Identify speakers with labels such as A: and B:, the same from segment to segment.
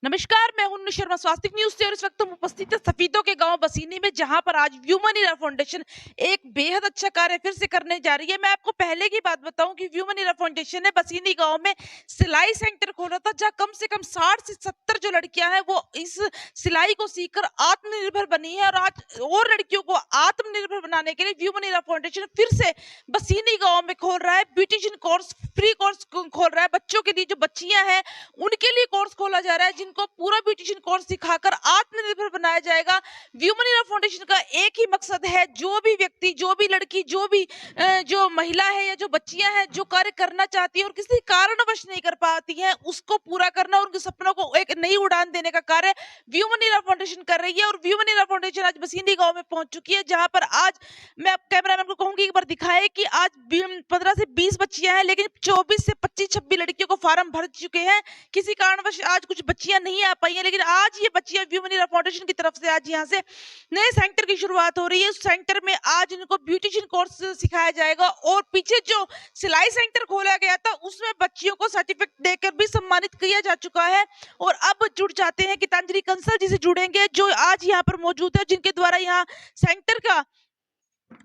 A: नमस्कार, मैं हूं शर्मा स्वास्थ्य न्यूज से और इस वक्त हम उपस्थित है सफीदों के गांव बसीनी में, जहां पर आज व्यूमन इरा फाउंडेशन एक बेहद अच्छा कार्य फिर से करने जा रही है। मैं आपको पहले की बात बताऊं कि व्यूमन इरा फाउंडेशन ने बसीनी गांव में सिलाई सेंटर खोला था, जहां कम से कम 60 से 70 जो लड़कियां हैं वो इस सिलाई को सीखकर आत्मनिर्भर बनी है। और आज और लड़कियों को आत्मनिर्भर बनाने के लिए व्यूमन इरा फाउंडेशन फिर से बसीनी गाँव में खोल रहा है ब्यूटिशियन कोर्स, फ्री कोर्स खोल रहा है बच्चों के लिए। जो बच्चियां हैं उनके लिए कोर्स खोला जा रहा है, जिनको पूरा ब्यूटिशियन कोर्स सिखाकर आत्मनिर्भर बनाया जाएगा। व्यूमन इरा फाउंडेशन का एक ही मकसद है, जो भी व्यक्ति, जो भी लड़की, जो भी जो महिला है या जो बच्चियां हैं जो कार्य करना चाहती है और किसी कारणवश नहीं कर पाती हैं, उसको पूरा करना और उनके सपनों को एक नई उड़ान देने का कार्य व्यूमन इरा फाउंडेशन कर रही है। और व्यूमन इरा फाउंडेशन आज बसीनी गांव में पहुंच चुकी है, जहां पर आज मैं कैमरामैन को कहूंगी एक बार दिखाए कि आज 15 से 20 बच्चियां हैं, लेकिन 24 से 25-26 लड़कियों को फार्म भर चुके हैं। किसी कारणवश आज कुछ बच्चियां नहीं आ पाई हैं, लेकिन आज ये बच्चियां व्यूमन इरा फाउंडेशन की तरफ से आज यहाँ से नए सेंटर की शुरुआत हो रही है। उस सेंटर में आज इनको ब्यूटिशियन कोर्स सिखाया जाएगा और पीछे जो सिलाई सेंटर खोला गया था उसमें बच्चियों को सर्टिफिकेट देकर भी सम्मानित किया जा चुका है। और अब जुड़ जाते हैं गीतांजलि कंसल जी से जुड़ेंगे, जो आज यहाँ पर मौजूद है, जिनके द्वारा यहाँ सेंटर का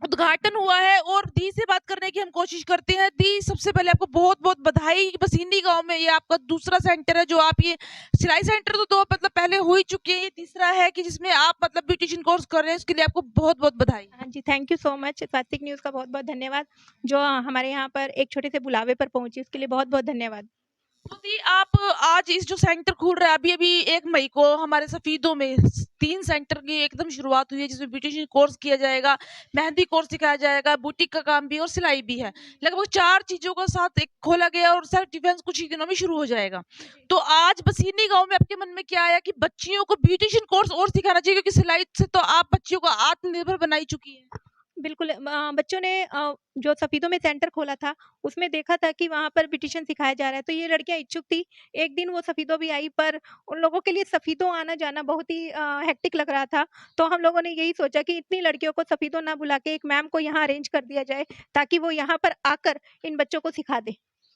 A: उद्घाटन हुआ है। और दी से बात करने की हम कोशिश करते हैं। दी, सबसे पहले आपको बहुत बहुत बधाई। बसीनी गांव में ये आपका दूसरा सेंटर है, जो आप ये सिलाई सेंटर तो दो मतलब पहले हो ही चुके हैं, ये तीसरा है कि जिसमें आप मतलब ब्यूटिशियन कोर्स कर रहे हैं, उसके लिए आपको बहुत बहुत बधाई।
B: हाँ जी, thank you so much. Swastik news का बहुत बहुत धन्यवाद, जो हमारे यहाँ पर एक छोटे से बुलावे पर पहुंची, उसके लिए बहुत बहुत धन्यवाद।
A: तो दी, आप आज इस जो सेंटर खुल रहा है, अभी अभी 1 मई को हमारे सफीदों में 3 सेंटर की एकदम शुरुआत हुई है, जिसमें ब्यूटिशियन कोर्स किया जाएगा, मेहंदी कोर्स सिखाया जाएगा, बुटीक का काम भी और सिलाई भी है। लगभग 4 चीजों का साथ एक खोला गया और सेल्फ डिफेंस कुछ ही दिनों में शुरू हो जाएगा। तो आज बसीनी गांव में आपके मन में क्या आया कि बच्चियों को ब्यूटिशियन कोर्स और सिखाना चाहिए, क्योंकि सिलाई से तो आप बच्चियों को आत्मनिर्भर बनाई चुकी है।
B: बिल्कुल, बच्चों ने जो सफीदों में सेंटर खोला था, उसमें देखा था कि वहाँ पर ब्यूटिशियन सिखाया जा रहा है, तो ये लड़कियाँ इच्छुक थी। एक दिन वो सफीदों भी आई, पर उन लोगों के लिए सफीदों आना-जाना बहुत ही हेक्टिक लग रहा था। तो हम लोगों ने यही सोचा कि इतनी लड़कियों को सफीदों ना बुला के एक मैम को यहाँ अरेंज कर दिया जाए, ताकि वो यहाँ पर आकर इन बच्चों को सिखा दें।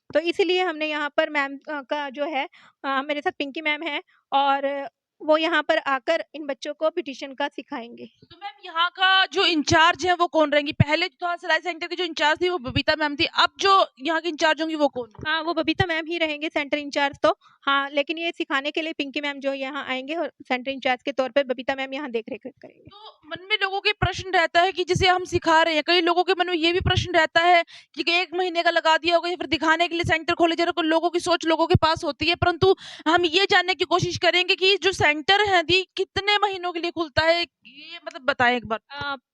B: तो इसीलिए हमने यहाँ पर मैम का जो है, मेरे साथ पिंकी मैम है, और वो यहाँ पर आकर इन बच्चों को ब्यूटिशियन का सिखाएँगे।
A: तो मैम, यहाँ का जो इंचार्ज है वो कौन रहेंगी? पहले जो था सिलाई सेंटर की जो इंचार्ज थी वो बबीता मैम थी, अब जो यहाँ की इंचार्ज होंगी वो कौन है?
B: हाँ, वो बबीता मैम ही रहेंगे सेंटर इंचार्ज तो। हाँ, लेकिन ये सिखाने के लिए पिंकी मैम जो यहाँ आएँगे, और सेंटर इंचार्ज के तौर पे बबीता मैम यहाँ देख-रेख करेंगे।
A: तो मन में लोगों के प्रश्न रहता है कि जिसे हम सिखा रहे हैं, कई लोगों के मन में ये भी प्रश्न रहता है कि 1 महीने का लगा दिया होगा या फिर दिखाने के लिए सेंटर खोले जा रहे हैं। लोगों की सोच लोगों के पास होती है, परंतु हम ये जानने की कोशिश करेंगे कि जो सेंटर है दी, कितने महीनों के लिए खुलता है, ये मतलब बताएं एक बार।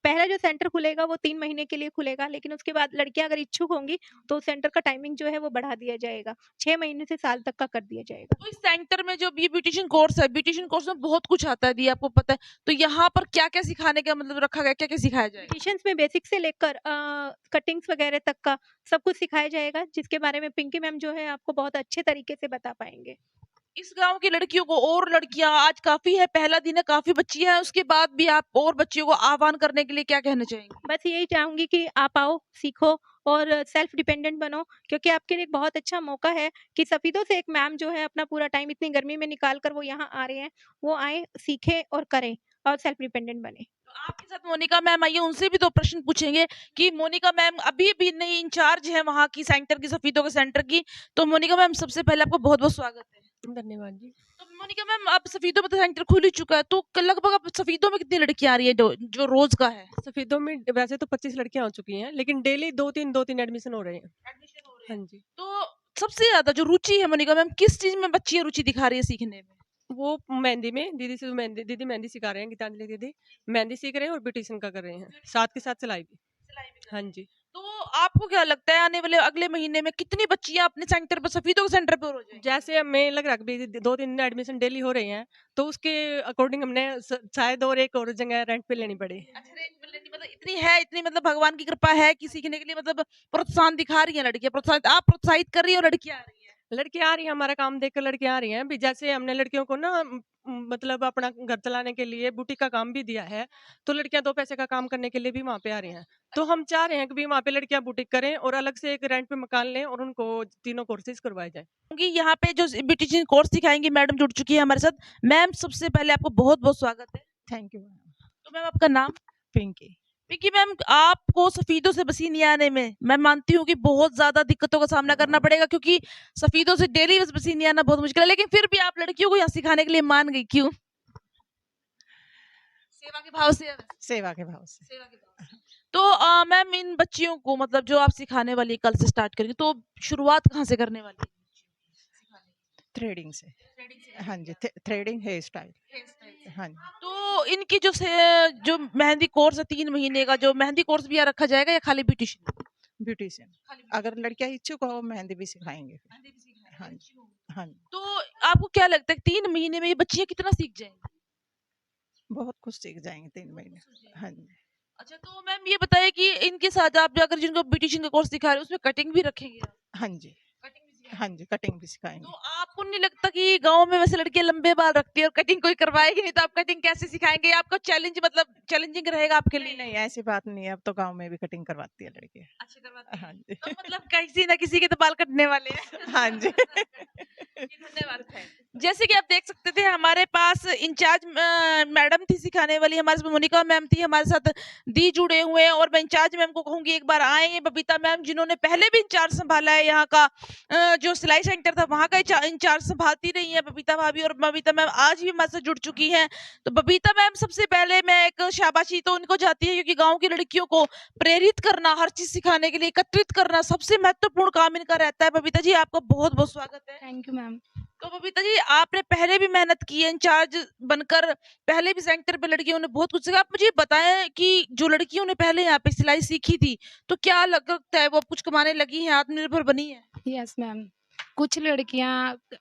B: पहला जो सेंटर खुलेगा वो 3 महीने के लिए खुलेगा, लेकिन उसके बाद लड़कियाँ अगर इच्छुक होंगी, तो सेंटर का टाइमिंग जो है वो बढ़ा दिया जाएगा। 6 महीने से साल तक का कर दिया जाएगा।
A: तो इस सेंटर में जो ये ब्यूटिशियन कोर्स है, ब्यूटिशियन कोर्स में बहुत कुछ आता है दी, आपको पता है। तो यहाँ पर क्या-क्या सिखाने का मतलब रखा गया, क्या-क्या सिखाया जाएगा?
B: ब्यूटिशियंस में बेसिक से लेकर कटिंग्स वगैरह तक का सब कुछ सिखाया जाएगा, जिसके बारे में पिंकी मैम जो है आपको बहुत अच्छे तरीके से बता पाएँगे।
A: इस गांव की लड़कियों को और लड़कियां आज काफी है, पहला दिन है, काफी बच्चियां हैं, उसके बाद भी आप और बच्चियों को आह्वान करने के लिए क्या कहना चाहेंगे?
B: बस यही चाहूँगी कि आप आओ, सीखो और सेल्फ डिपेंडेंट बनो, क्योंकि आपके लिए एक बहुत अच्छा मौका है कि सफीदों से एक मैम जो है अपना पूरा टाइम इतनी गर्मी में निकाल कर वो यहाँ आ रहे हैं, वो आएँ, सीखें और करें और सेल्फ डिपेंडेंट बनें।
A: तो आपके साथ मोनिका मैम आई है, उनसे भी 2 प्रश्न पूछेंगे कि मोनिका मैम अभी भी नई इंचार्ज है वहाँ की सेंटर की, सफीदों के सेंटर की। तो मोनिका मैम, सबसे पहले आपको बहुत-बहुत स्वागत है।
C: धन्यवाद जी।
A: तो मोनिका मैम, अब सफीदों में तो सेंटर खुल ही चुका है, तो लगभग अब सफीदों में कितनी लड़कियां आ रही है जो जो रोज का है?
C: सफेदों में वैसे तो 25 लड़कियां आ चुकी हैं, लेकिन डेली 2-3 एडमिशन हो रहे हैं।
A: एडमिशन हो रहे हैं।
C: हाँ जी।
A: तो सबसे ज्यादा जो रुचि है मोनिका मैम, किस चीज में बच्चियां रुचि दिखा रही है सीखने में?
C: वो मेहंदी में, दीदी मेहंदी सिखा रहे हैं, गीतांजलि दीदी मेहंदी सीख रहे हैं और ब्यूटिशियन का कर रहे हैं, साथ के साथ सिलाई भी।
A: सिलाई भी कर
C: हाँ
A: रही है।
C: जी।
A: तो आपको क्या लगता है आने वाले अगले महीने में कितनी बच्चियां अपने सेंटर पर, सफीदों के सेंटर पर हो जाएंगी?
C: जैसे अब मैं लग रहा है 2-3 एडमिशन डेली हो रहे हैं, तो उसके अकॉर्डिंग हमने शायद और एक और जगह रेंट पे लेनी पड़े।
A: अच्छा, रेंज में लेनी, मतलब इतनी है, इतनी मतलब भगवान की कृपा है कि सीखने के लिए मतलब प्रोत्साहन दिखा रही है लड़कियां, प्रोत्साहित, आप प्रोत्साहित कर रही हो, लड़कियां आ रही है।
C: लड़कियां आ रही हैं, हमारा काम देखकर लड़कियां आ रही हैं। अभी जैसे हमने लड़कियों को ना मतलब अपना घर चलाने के लिए बुटीक का काम भी दिया है, तो लड़कियां 2 पैसे का काम करने के लिए भी वहाँ पे आ रही हैं। तो हम चाह रहे हैं कि भी वहाँ पे लड़कियां बुटीक करें और अलग से एक रेंट पे मकान लें और उनको तीनों कोर्सेज करवाए जाए।
A: क्योंकि यहाँ पे जो ब्यूटिशियन कोर्स सिखाएंगी मैडम जुड़ चुकी है हमारे साथ। मैम, सबसे पहले आपको बहुत-बहुत स्वागत है।
D: Thank you ma'am.
A: तो मैम, आपका नाम?
D: पिंकी।
A: पिंकी मैम, आपको सफीदों से बसीनी आने में मैं मानती हूँ कि बहुत ज्यादा दिक्कतों का सामना करना पड़ेगा, क्योंकि सफीदों से डेली बस बसीनी आना बहुत मुश्किल है, लेकिन फिर भी आप लड़कियों को यहाँ सिखाने के लिए मान गई, क्यों? सेवा के भाव से?
D: सेवा के भाव से।
A: सेवा के भाव से। तो मैम, इन बच्चियों को मतलब जो आप सिखाने वाली कल से स्टार्ट करेंगे, तो शुरुआत कहाँ से करने वाली है?
D: थ्रेडिंग से। हाँ जी, थ्रेडिंग हेयर स्टाइल। हाँ जी।
A: तो इनकी जो मेहंदी कोर्स है 3 महीने का, जो मेहंदी कोर्स भी यहाँ रखा जाएगा या खाली ब्यूटिशियन?
D: ब्यूटिशियन। अगर लड़कियां इच्छुक हो मेहंदी भी सिखाएंगे फिर। हाँ जी। हाँ जी।
A: तो आपको क्या लगता है 3 महीने में ये बच्चियां कितना सीख जाएंगी?
D: बहुत कुछ सीख जाएंगे 3 महीने। हाँ जी।
A: अच्छा, तो मैम ये बताइए कि इनके साथ आप अगर जिनको ब्यूटिशियन का कोर्स सिखा रहे हो उसमें कटिंग भी रखेंगे आप?
D: हाँ जी।
A: कटिंग भी सिखाएंगे?
D: हाँ जी, कटिंग भी
A: तो
D: सिखाएंगे।
A: आपको नहीं लगता कि गांव में वैसे लड़कियां लंबे बाल रखती है और कटिंग कोई करवाएगी नहीं, तो आप कटिंग कैसे सिखाएंगे? आपको चैलेंज मतलब चैलेंजिंग रहेगा आपके लिए?
D: नहीं, ऐसी बात नहीं है, अब तो गांव में भी कटिंग करवाती है लड़कियां।
A: अच्छा, करवाते हैं।
D: हाँ जी।
A: तो मतलब किसी ना किसी के तो बाल कटने वाले हैं।
D: हाँ जी।
A: जी, धन्यवाद। जैसे कि आप देख सकते थे, हमारे पास इंचार्ज मैडम थी सिखाने वाली, हमारे साथ मोनिका मैम थी, हमारे साथ दी जुड़े हुए हैं, और मैं इंचार्ज मैम को कहूंगी एक बार आए, बबीता मैम जिन्होंने पहले भी इंचार्ज संभाला है यहाँ का, जो सिलाई सेंटर था वहाँ का इंचार्ज संभालती रही है बबीता भाभी, और बबीता मैम आज भी हमारे साथ जुड़ चुकी हैं। तो बबीता मैम, सबसे पहले मैं एक शाबाशी तो उनको चाहती है, क्योंकि गाँव की लड़कियों को प्रेरित करना, हर चीज सिखाने के लिए एकत्रित करना सबसे महत्वपूर्ण काम इनका रहता है। बबीता जी, आपका बहुत बहुत स्वागत है।
B: Thank you ma'am.
A: तो बबीता जी, आपने पहले भी मेहनत की है इंचार्ज बनकर, पहले भी सेंटर पे लड़कियों ने बहुत कुछ सीखा। आप मुझे बताएं कि जो लड़कियों ने पहले यहाँ पे सिलाई सीखी थी, तो क्या लगता है वो कुछ कमाने लगी हैं, आत्मनिर्भर बनी है?
E: Yes ma'am. कुछ लड़कियां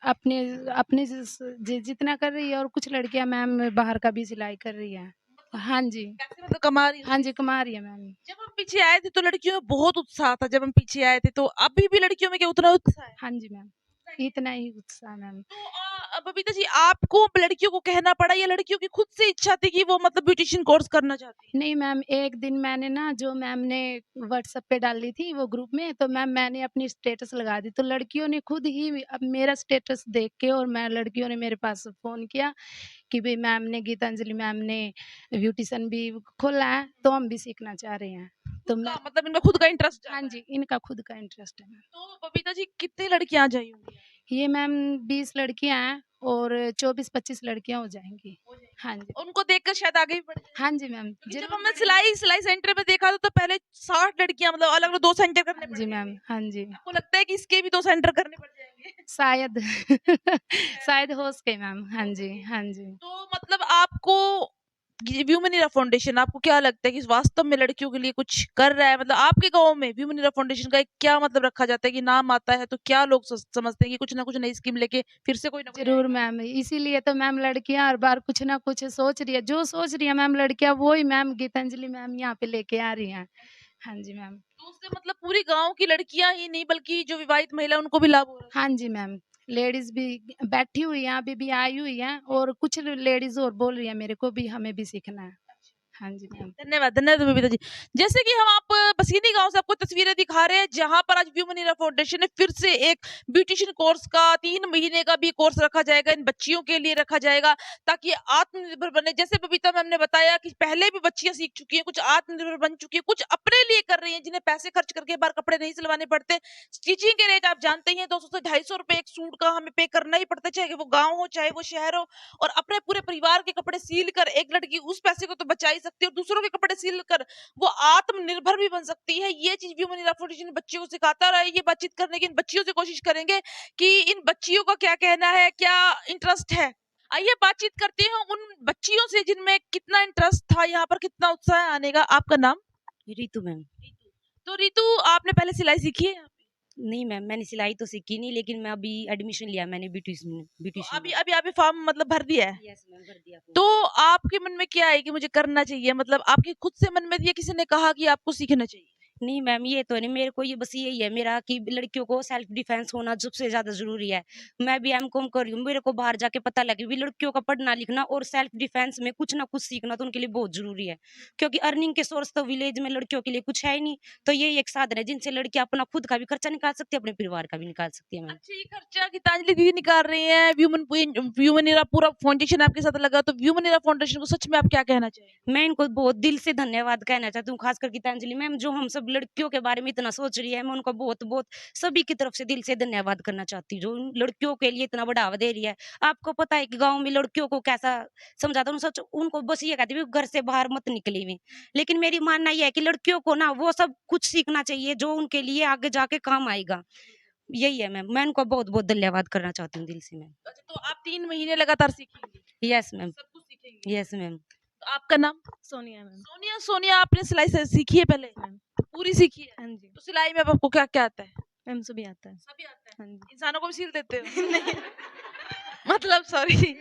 E: अपने अपने जितना कर रही है और कुछ लड़कियां मैम बाहर का भी सिलाई कर रही है। हाँ जी।
A: कैसे मतलब कमा रही है?
E: हाँ जी, कमा रही है मैम।
A: जब हम पीछे आए थे तो लड़कियों में बहुत उत्साह था, जब हम पीछे आए थे, तो अभी भी लड़कियों में क्या उतना उत्साह है?
E: हाँ जी मैम, इतना ही उत्साह मैम।
A: तो बबीता जी, आपको लड़कियों को कहना पड़ा या लड़कियों की खुद से इच्छा थी कि वो मतलब ब्यूटिशियन कोर्स करना चाहती है?
E: नहीं मैम, एक दिन मैंने ना जो मैम ने व्हाट्सएप पे डाली थी वो ग्रुप में, तो मैम मैंने अपनी स्टेटस लगा दी, तो लड़कियों ने खुद ही अब मेरा स्टेटस देख के और मैं लड़कियों ने मेरे पास फ़ोन किया कि भाई मैम ने, गीतांजलि मैम ने ब्यूटिशियन भी खोला है, तो हम भी सीखना चाह रहे हैं। तो मैं,
A: मतलब इनका खुद का इंटरेस्ट?
E: हाँ जी, इनका खुद का इंटरेस्ट है मैम।
A: तो बबीता जी, कितनी लड़कियां आ जाई होंगी?
E: ये मैम 20 लड़कियां हैं और 24-25 लड़कियां हो जाएंगी। हाँ जी।
A: उनको देखकर शायद आगे भी बढ़ जाए।
E: हाँ जी मैम,
A: क्योंकि जब
E: जरूर
A: हमने
E: बढ़ेंगी।
A: सिलाई सेंटर में देखा तो पहले 60 लड़कियां, मतलब अलग अलग 2 सेंटर करने
E: जी
A: पड़ते
E: मैम।
A: थे।
E: हाँ जी,
A: आपको लगता है कि इसके भी 2 सेंटर करने पड़ जाएंगे?
E: शायद शायद हो सके मैम। हाँ जी, हाँ जी।
A: तो मतलब आपको व्यूमन इरा फाउंडेशन, आपको क्या लगता है कि वास्तव में लड़कियों के लिए कुछ कर रहा है? मतलब आपके गांव में व्यूमन इरा फाउंडेशन का एक क्या मतलब रखा जाता है कि नाम आता है तो क्या लोग समझते हैं कि कुछ ना कुछ नई स्कीम लेके फिर से कोई ना कोई
E: जरूर
A: आएगा?
E: मैम, इसीलिए तो मैम लड़कियां हर बार कुछ ना कुछ सोच रही है, जो सोच रही है मैम लड़कियां, वो ही मैम गीतांजलि मैम यहाँ पे लेके आ रही हैं। हाँ जी मैम।
A: तो उससे मतलब पूरी गांव की लड़कियां ही नहीं, बल्कि जो विवाहित महिला उनको भी लाभ हो रहा है?
E: हाँ जी मैम, लेडीज भी बैठी हुई हैं, अभी भी आई हुई हैं, और कुछ लेडीज और बोल रही है मेरे को भी, हमें भी सीखना है। हाँ जी मैम।
A: धन्यवाद, धन्यवाद बबीता जी। जैसे कि हम आप बसीनी गांव से आपको तस्वीरें दिखा रहे हैं, जहां पर आज व्यूमन इरा फाउंडेशन ने फिर से एक ब्यूटिशियन कोर्स का 3 महीने का भी कोर्स रखा जाएगा, इन बच्चियों के लिए रखा जाएगा, ताकि आत्मनिर्भर बने। जैसे बबीता मैम ने बताया कि पहले भी बच्चियां सीख चुकी हैं, कुछ आत्मनिर्भर बन चुकी है, कुछ अपने लिए कर रही हैं, जिन्हें पैसे खर्च करके बार कपड़े नहीं सिलवाने पड़ते। स्टिचिंग के रेट आप जानते ही हैं, 200 से 250 रुपए एक सूट का हमें पे करना ही पड़ता है, चाहे वो गाँव हो चाहे वो शहर हो। और अपने पूरे परिवार के कपड़े सील कर एक लड़की उस पैसे को तो बचा ही सकती है, और दूसरों के कपड़े सील कर वो आत्मनिर्भर भी बन सकती है। ये चीज व्यूमन इरा फाउंडेशन बच्चियों को सिखाता रहा है। ये बातचीत करने की इन बच्चियों से कोशिश करेंगे कि इन बच्चियों का क्या कहना है, क्या इंटरेस्ट है। आइए बातचीत करते हैं उन बच्चियों से जिनमें कितना इंटरेस्ट था, यहाँ पर कितना उत्साह है आने का। आपका नाम?
F: रितु मैम।
A: तो रितु, आपने पहले सिलाई सीखी है यहाँ पे?
F: नहीं मैम, मैंने सिलाई तो सीखी नहीं, लेकिन मैं अभी एडमिशन लिया मैंने ब्यूटिशियन
A: तो
F: ब्यूटिशियन
A: अभी अभी आपने फॉर्म मतलब भर दिया है?
F: यस मैम, भर दिया
A: तो आपके मन में क्या है कि मुझे करना चाहिए? मतलब आपके खुद से मन में या किसी ने कहा कि आपको सीखना चाहिए?
F: नहीं मैम, ये तो नहीं, मेरे को ये बस यही है मेरा कि लड़कियों को सेल्फ डिफेंस होना सबसे ज्यादा जरूरी है। मैं भी एमकॉम कर रही हूँ, मेरे को बाहर जाके पता लगे भी लड़कियों का पढ़ना लिखना और सेल्फ डिफेंस में कुछ ना कुछ सीखना तो उनके लिए बहुत जरूरी है, क्योंकि अर्निंग के सोर्स तो विलेज में लड़कियों के लिए कुछ है ही नहीं। तो ये एक साधन है जिनसे लड़की अपना खुद का भी खर्चा निकाल सकती है, अपने परिवार का भी निकाल सकती है मैम।
A: अच्छा, ये खर्चा गीतांजलि दीदी निकाल रही है, व्यूमन इरा पूरा फाउंडेशन आपके साथ लगा, तो व्यूमन इरा फाउंडेशन को सच में आप क्या कहना चाहिए?
F: मैं इनको बहुत दिल से धन्यवाद कहना चाहती हूँ, खासकर गीतांजलि मैम जो हम सब लड़कियों के बारे में इतना सोच रही है। मैं उनको बहुत बहुत सभी की तरफ से दिल से धन्यवाद करना चाहती हूँ जो उन लड़कियों के लिए इतना बढ़ावा दे रही है। आपको पता है कि गांव में लड़कियों को कैसा समझाता हूँ, सच उनको बस ये कहती हूँ घर से बाहर मत निकली हुई। लेकिन मेरी मानना यह है कि लड़कियों को ना वो सब कुछ सीखना चाहिए जो उनके लिए आगे जाके काम आएगा। यही है मैम, मैं उनको बहुत बहुत धन्यवाद करना चाहती हूँ दिल से मैम।
A: अच्छा, तो आप 3 महीने लगातार सीखेंगी?
F: यस मैम,
A: सब कुछ सीखेंगी?
F: Yes ma'am.
A: तो आपका नाम?
B: सोनिया मैम।
A: सोनिया। सोनिया, आपने सिलाई सीखी है पहले?
B: मैम।
A: पूरी सीखी है?
B: हाँ जी
A: तो सिलाई में अब आपको क्या क्या आता है?
B: मैम, सभी आता है।
A: सभी आता है?
B: हाँ जी।
A: इंसानों को भी सील देते हो? मतलब सॉरी,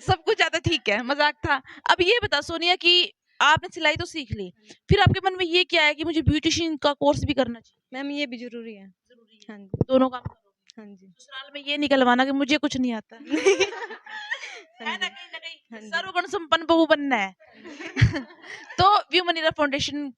A: सब कुछ आता है, ठीक है, मजाक था। अब ये बता सोनिया कि आपने सिलाई तो सीख ली, फिर आपके मन में ये क्या है कि मुझे ब्यूटिशियन का कोर्स भी करना चाहिए?
B: मैम, ये भी जरूरी है।
A: जरूरी है।
B: हाँ जी।
A: दोनों काम करोगे?
B: हाँ जी।
A: ससुराल में ये निकलवाना कि मुझे कुछ नहीं आता है
B: हाँ
A: ना,
B: जी।
A: कहीं ना
B: हाँ
A: कहीं
B: जी।
A: सर्वगुण संपन्न बहू बनना है। तो व्यूमन इरा फाउंडेशन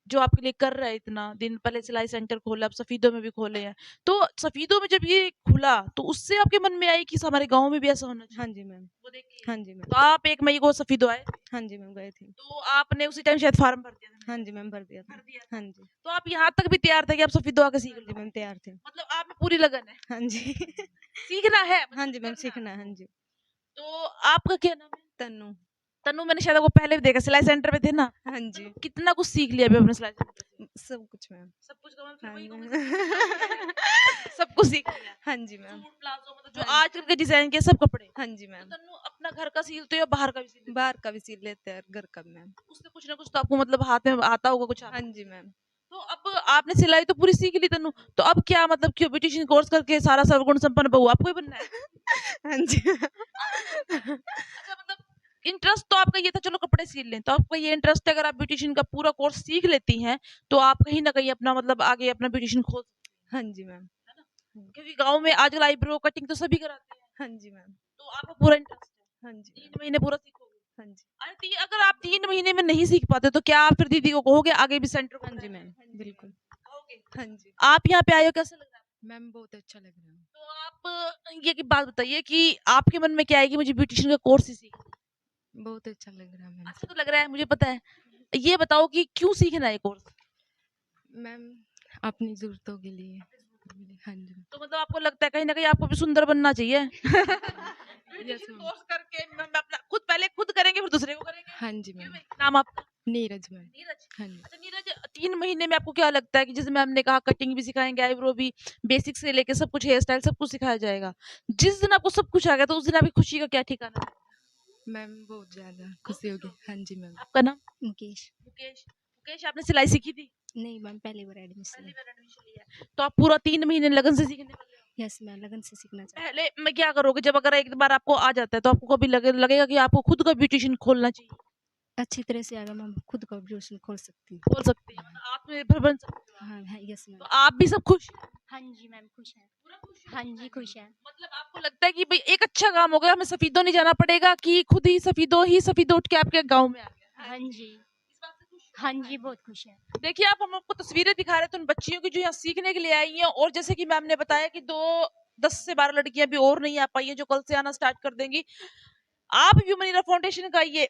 A: जो आपके लिए कर रहा है, इतना दिन पहले सिलाई सेंटर खोला, अब सफीदों में भी खोले हैं, तो सफीदों में जब ये खुला तो उससे आपके मन में आई कि हमारे गांव में भी ऐसा होना चाहिए?
B: हाँ जी मैम।
A: वो देखिए,
B: हाँ जी मैम।
A: तो आप 1 मई को सफीदो आए,
B: हाँ जी मैम, गए थे।
A: तो आपने उसी टाइम शायद फॉर्म भर दिया था?
B: हाँ जी मैम, भर दिया था।
A: भर दिया था।
B: हाँ जी।
A: तो आप यहाँ तक भी तैयार थे कि आप सफीदो आके सीख
B: हाँ
A: लो?
B: जी मैम, तैयार थे।
A: मतलब आप में पूरी लगन है,
B: हाँ जी।
A: सीखना है,
B: हाँ जी
A: मतलब
B: मैम,
A: करना।
B: सीखना है। हाँ जी।
A: तो आपका क्या नाम है?
B: तन्नू।
A: तनु, मैंने शायद आपको पहले भी देखा, सिलाई सेंटर में थे ना?
B: हाँ जी।
A: तनु, कितना कुछ सीख लिया अभी अपने सिलाई सेंटर से?
B: सब कुछ मैम।
A: सब कुछ का मतलब फिर
B: हाँ
A: वही
B: जी।
A: कहूँगी, सब कुछ सीख लिया।
B: हाँ जी मैम।
A: सूट, प्लाजो, मतलब जो
B: हाँ
A: आजकल के डिजाइन के सब कपड़े।
B: हाँ जी
A: तो
B: मैम।
A: तनु अपना घर का सीलते हो या बाहर का भी सीलते हो?
B: बाहर का भी सिल लेते हैं, घर का भी मैम।
A: उससे कुछ ना कुछ तो आपको मतलब हाथ में आता होगा कुछ
B: हाँ
A: आपको।
B: जी मैम।
A: तो अब आपने सिलाई तो पूरी सीख ली तनु, तो अब क्या मतलब क्यों ब्यूटिशियन कोर्स करके सारा सर्वगुण संपन्न बहू आपको ही बनना है?
B: हाँ जी।
A: अच्छा, मतलब इंटरेस्ट तो आपका ये था चलो कपड़े सील लें, तो आपका ये इंटरेस्ट है अगर आप ब्यूटिशियन का पूरा कोर्स सीख लेती हैं तो आप कहीं ना कहीं अपना मतलब आगे अपना ब्यूटिशियन खोल सकती
B: हाँ जी मैम।
A: हैं। क्योंकि गांव में आजकल आईब्रो कटिंग तो सभी कराते हैं,
B: हाँ जी मैम।
A: तो आपको पूरा इंटरेस्ट है,
B: हाँ जी
A: 3
B: मैम।
A: महीने पूरा सीखोगे?
B: हाँ जी।
A: अगर आप 3 महीने में नहीं सीख पाते तो क्या आप फिर दीदी को कहोगे आगे भी सेंटर
B: हाँ जी मैम, बिल्कुल।
A: कहोगे?
B: हाँ जी
A: आप यहाँ पे आए हो, कैसा लग रहा है?
G: मैम, बहुत अच्छा लग रहा है।
A: तो आप ये की बात बताइए कि आपके मन में क्या है कि मुझे ब्यूटिशियन का कोर्स ही सीखना है?
G: बहुत अच्छा लग रहा है मैम।
A: अच्छा तो लग रहा है, मुझे पता है। ये बताओ कि क्यों सीखना है ये कोर्स?
G: मैम, अपनी ज़रूरतों के लिए। हाँ जी।
A: तो मतलब आपको लगता है कहीं ना कहीं आपको भी सुंदर बनना चाहिए?
G: Yes ma'am.
A: कोर्स करके मैं अपना खुद पहले खुद करेंगे फिर दूसरे को करेंगे।
G: हाँ जी
A: क्यों
G: मैम।
A: भाई? नाम आपका?
G: नीरज मैम।
A: नीरज।
G: हाँ जी।
A: अच्छा नीरज, 3 महीने में आपको क्या लगता है कि जैसे मैम ने कहा कटिंग भी सिखाएंगे, आईब्रो भी, बेसिक से लेके सब कुछ, हेयर स्टाइल सब कुछ सिखाया जाएगा, जिस दिन आपको सब कुछ आ गया तो उस दिन आपकी खुशी का क्या ठिकाना है?
G: मैम, बहुत ज़्यादा खुशी होगी। हाँ जी मैम।
A: आपका नाम?
H: मुकेश।
A: मुकेश। मुकेश, आपने सिलाई सीखी थी?
H: नहीं मैम, पहली बार एडमिशन
A: पहली
H: लिया।
A: बार एडमिशन लिया है। तो आप पूरा 3 महीने लगन से सीखने वाले हो?
H: यस मैम, लगन से सीखना चाहिए।
A: पहले मैं क्या करोगे जब अगर एक बार आपको आ जाता है तो आपको कभी लगेगा कि आपको खुद का ब्यूटिशियन खोलना चाहिए?
H: अच्छी तरह से अगर मैं खुद का ट्यूशन खोल सकती हूँ।
A: खोल सकते हैं, मतलब आत्मनिर्भर बन सकते हो आप।
H: हाँ हाँ, यस मैम।
A: तो आप भी सब खुश हैं?
H: हाँ जी मैम, खुश है।
A: पूरा खुश हैं?
H: हाँ जी, खुश है।
A: मतलब आपको लगता है कि भाई एक अच्छा काम हो गया, हमें सफीदों नहीं जाना पड़ेगा कि खुद ही सफीदों उठ के आपके गांव में आ गया?
H: हाँ जी।
A: इस बात से खुश हो?
H: हाँ जी, बहुत खुश है।
A: देखिए आप, हम आपको तस्वीरें दिखा रहे थे उन बच्चियों की जो यहाँ सीखने के लिए आई हैं, और जैसे कि मैम ने बताया कि 10 से 12 लड़कियां भी और नहीं आ पाई हैं जो कल से आना स्टार्ट कर देंगी। आप व्यूमन इरा फाउंडेशन का ये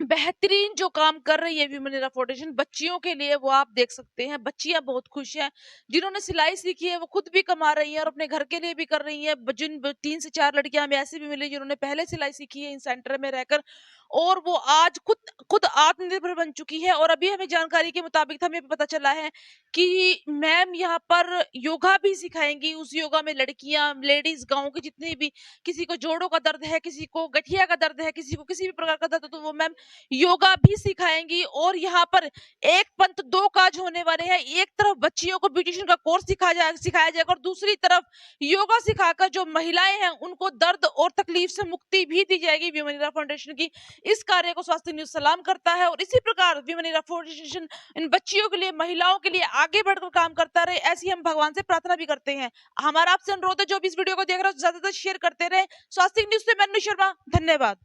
A: बेहतरीन जो काम कर रही है व्यूमन इरा फाउंडेशन बच्चियों के लिए, वो आप देख सकते हैं। बच्चियां बहुत खुश हैं, जिन्होंने सिलाई सीखी है वो खुद भी कमा रही हैं और अपने घर के लिए भी कर रही हैं। जिन 3 से 4 लड़कियां हमें ऐसी भी मिली जिन्होंने पहले सिलाई सीखी है इन सेंटर में रहकर, और वो आज खुद खुद आत्मनिर्भर बन चुकी है। और अभी हमें जानकारी के मुताबिक हमें पता चला है कि मैम यहाँ पर योगा भी सिखाएंगी। उस योगा में लड़कियां, लेडीज, गांव की जितनी भी, किसी को जोड़ों का दर्द है, किसी को गठिया का दर्द है, किसी को किसी भी प्रकार का दर्द है, तो वो मैम योगा भी सिखाएंगी। और यहाँ पर एक पंथ दो काज होने वाले हैं। एक तरफ बच्चियों को ब्यूटिशियन का कोर्स सिखाया जाएगा और दूसरी तरफ योगा सिखाकर जो महिलाएं हैं उनको दर्द और तकलीफ से मुक्ति भी दी जाएगी व्यूमन इरा फाउंडेशन की। इस कार्य को स्वास्थ्य न्यूज सलाम करता है और इसी प्रकार वीमेन इन फाउंडेशन इन बच्चियों के लिए, महिलाओं के लिए आगे बढ़कर काम करता रहे, ऐसी हम भगवान से प्रार्थना भी करते हैं। हमारा आपसे अनुरोध है, जो भी इस वीडियो को देख रहे हो ज्यादा से ज्यादा शेयर करते रहे। स्वास्थ्य न्यूज से मैं अनु शर्मा, धन्यवाद।